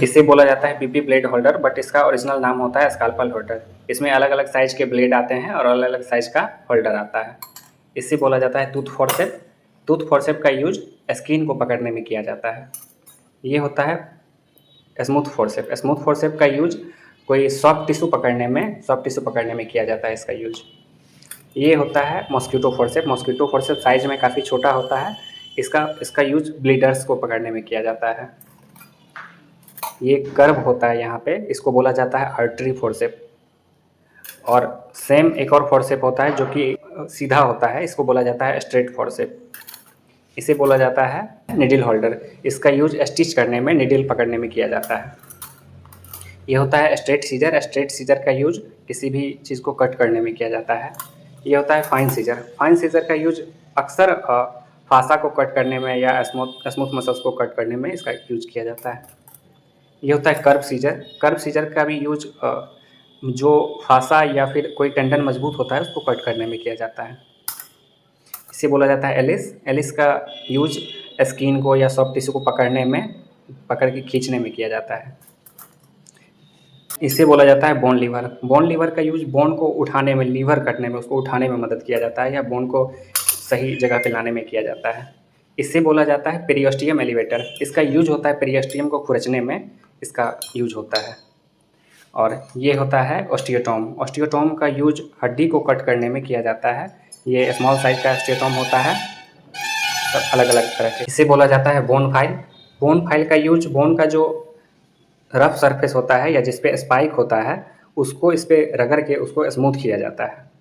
इसे बोला जाता है पीपी ब्लेड होल्डर, बट इसका ओरिजिनल नाम होता है स्काल्पल होल्डर। इसमें अलग अलग साइज के ब्लेड आते हैं और अलग अलग साइज का होल्डर आता है। इसे बोला जाता है टूथ फोर्सेप। टूथ फोर्सेप का यूज स्किन को पकड़ने में किया जाता है। ये होता है स्मूथ फोर्सेप। स्मूथ फोर्सेप का यूज कोई सॉफ्ट टिश्यू पकड़ने में किया जाता है इसका यूज। ये होता है mosquito forcep. Mosquito forcep size में काफ़ी छोटा होता है। इसका यूज ब्लीडर्स को पकड़ने में किया जाता है। ये कर्व होता है यहाँ पे, इसको बोला जाता है आर्टरी फोर्सेप। और सेम एक और फोर्सेप होता है जो कि सीधा होता है, इसको बोला जाता है स्ट्रेट फोर्सेप। इसे बोला जाता है निडल होल्डर। इसका यूज स्टिच करने में, निडल पकड़ने में किया जाता है। ये होता है स्ट्रेट सीजर। स्ट्रेट सीजर का यूज किसी भी चीज़ को कट करने में किया जाता है। ये होता है फाइन सीजर। फाइन सीजर का यूज अक्सर फासा को कट करने में या स्मूथ मसल्स को कट करने में इसका यूज किया जाता है। ये होता है कर्व सीजर। कर्व सीजर का भी यूज जो फासा या फिर कोई टेंडन मजबूत होता है उसको कट करने में किया जाता है। इसे बोला जाता है एलिस। एलिस का यूज स्किन को या सॉफ्ट टिश्यू को पकड़ के खींचने में किया जाता है। इसे बोला जाता है बोन लीवर। बोन लीवर का यूज बोन को उठाने में, लीवर कटने में, उसको उठाने में मदद किया जाता है या बोन को सही जगह पे लाने में किया जाता है। इससे बोला जाता है पेरियोस्टियम एलिवेटर। इसका यूज होता है पेरियोस्टियम को खुरचने में, इसका यूज होता है। और ये होता है ऑस्टियोटोम। ऑस्टियोटोम का यूज हड्डी को कट करने में किया जाता है। ये स्मॉल साइज का ऑस्टियोटोम होता है, सब अलग अलग तरह के। इसे बोला जाता है बोन फाइल। बोन फाइल का यूज बोन का जो रफ सरफेस होता है या जिस पे स्पाइक होता है उसको इस पे रगड़ के उसको स्मूथ किया जाता है।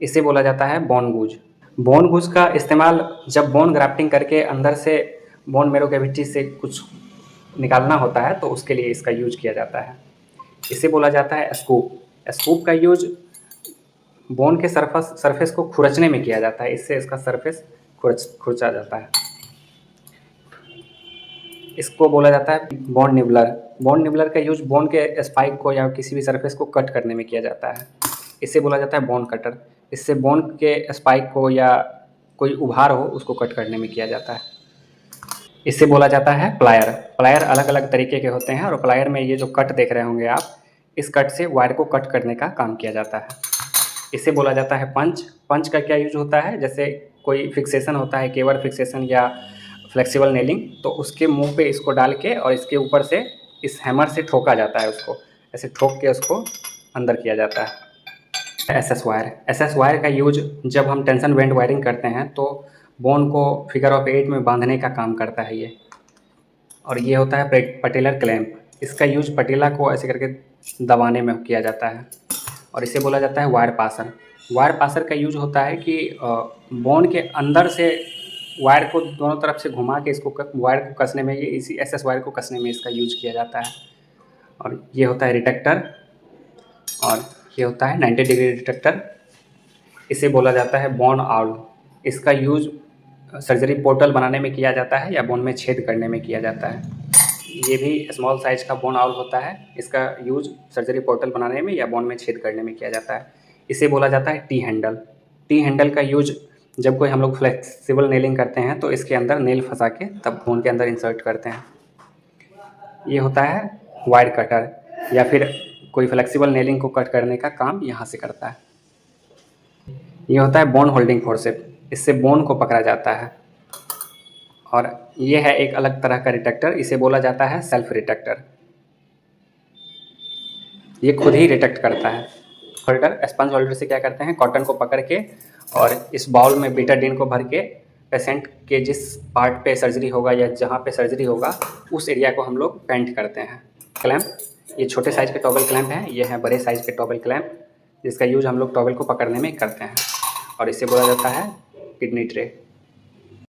इसे बोला जाता है बोन गूज। बोन गूज का इस्तेमाल जब बोन ग्राफ्टिंग करके अंदर से बोन मेरो कैविटी से कुछ निकालना होता है तो उसके लिए इसका यूज किया जाता है। इसे बोला जाता है स्कूप। स्कूप का यूज बोन के सरफेस को खुरचने में किया जाता है। इससे इसका सरफेस खुरचा जाता है। इसको बोला जाता है बोन निबलर। बोन निबलर का यूज बोन के स्पाइक को या किसी भी सरफेस को कट करने में किया जाता है। इसे बोला जाता है बोन कटर। इससे बोन के स्पाइक को या कोई उभार हो उसको कट करने में किया जाता है। इसे बोला जाता है प्लायर। प्लायर अलग अलग तरीके के होते हैं और प्लायर में ये जो कट देख रहे होंगे आप, इस कट से वायर को कट करने का काम किया जाता है। इसे बोला जाता है पंच। पंच का क्या यूज होता है, जैसे कोई फिक्सेशन होता है, केवर फिक्सेशन या फ्लेक्सिबल नेलिंग, तो उसके मुंह पे इसको डाल के और इसके ऊपर से इस हैमर से ठोका जाता है, उसको ऐसे ठोक के उसको अंदर किया जाता है। SS wire. एसएस वायर का यूज जब हम टेंशन बेंड वायरिंग करते हैं तो बोन को फिगर ऑफ 8 में बांधने का काम करता है ये। और ये होता है पटेलर क्लैंप। इसका यूज पटेला को ऐसे करके दबाने में किया जाता है। और इसे बोला जाता है वायर पासर। वायर पासर का यूज होता है कि बोन के अंदर से वायर को दोनों तरफ से घुमा के इसको वायर को कसने में, ये इसी एसएस वायर को कसने में इसका यूज किया जाता है। और ये होता है रिटेक्टर और ये होता है 90 डिग्री रिटेक्टर। इसे बोला जाता है बोन आउल। इसका यूज सर्जरी पोर्टल बनाने में किया जाता है या बोन में छेद करने में किया जाता है। ये भी स्मॉल साइज का बोन आउल होता है। इसका यूज सर्जरी पोर्टल बनाने में या बोन में छेद करने में किया जाता है। इसे बोला जाता है टी हैंडल। टी हैंडल का यूज जब कोई हम लोग फ्लेक्सिबल नेलिंग करते हैं तो इसके अंदर नेल फंसा के तब बोन के अंदर इंसर्ट करते हैं। ये होता है वायर कटर या फिर कोई फ्लेक्सिबल नेलिंग को कट करने का काम यहाँ से करता है। ये होता है बोन होल्डिंग फोर्सेप। इससे बोन को पकड़ा जाता है। और ये है एक अलग तरह का रिटेक्टर, इसे बोला जाता है सेल्फ रिटेक्टर। ये खुद ही रिटेक्ट करता है। होल्डर, स्पंज होल्डर से क्या करते हैं, कॉटन को पकड़ के और इस बाउल में बीटाडीन को भर के पेशेंट के जिस पार्ट पे सर्जरी होगा या जहाँ पे सर्जरी होगा उस एरिया को हम लोग पेंट करते हैं। क्लैंप, ये छोटे साइज के टॉवल क्लैंप हैं, ये है बड़े साइज के टॉवल क्लैंप जिसका यूज हम लोग टॉवल को पकड़ने में करते हैं। और इसे बोला जाता है किडनी ट्रे।